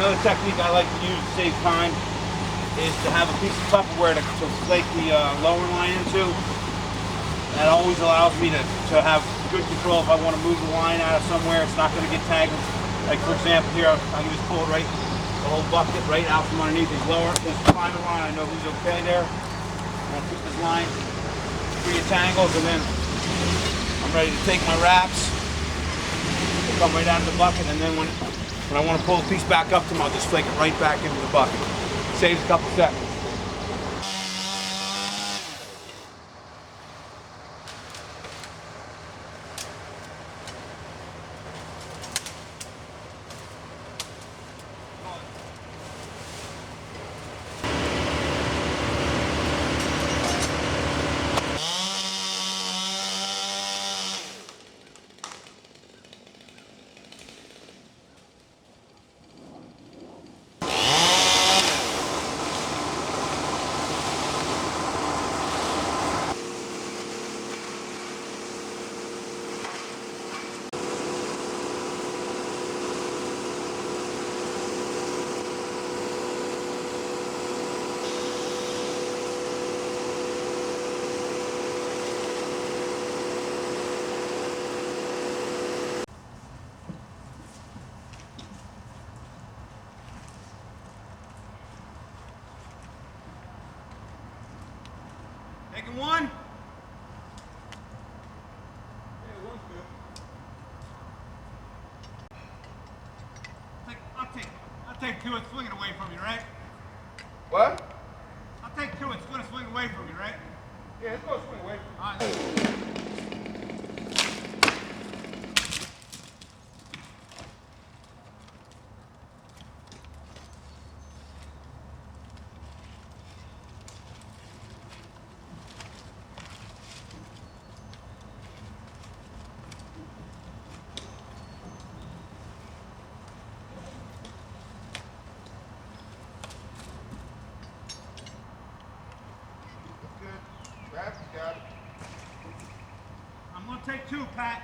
Another technique I like to use to save time is to have a piece of Tupperware to flake the lower line into. That always allows me to have good control if I want to move the line out of somewhere. It's not going to get tangled. Like for example here, I can just pull it right, the whole bucket right out from underneath his lower, his climbing line. I know he's okay there. And I keep this line free of tangles, and then I'm ready to take my wraps, come right out of the bucket, and then when I want to pull the piece back up to him, I'll just flake it right back into the bucket. Saves a couple seconds. Taking one. Yeah, one's good. I'll take two and swing it away from you, right? What? I'll take two and swing it away from you, right? Yeah, it's going to swing away from you. All right. Good. Gravity's got it. I'm going to take two, Pat.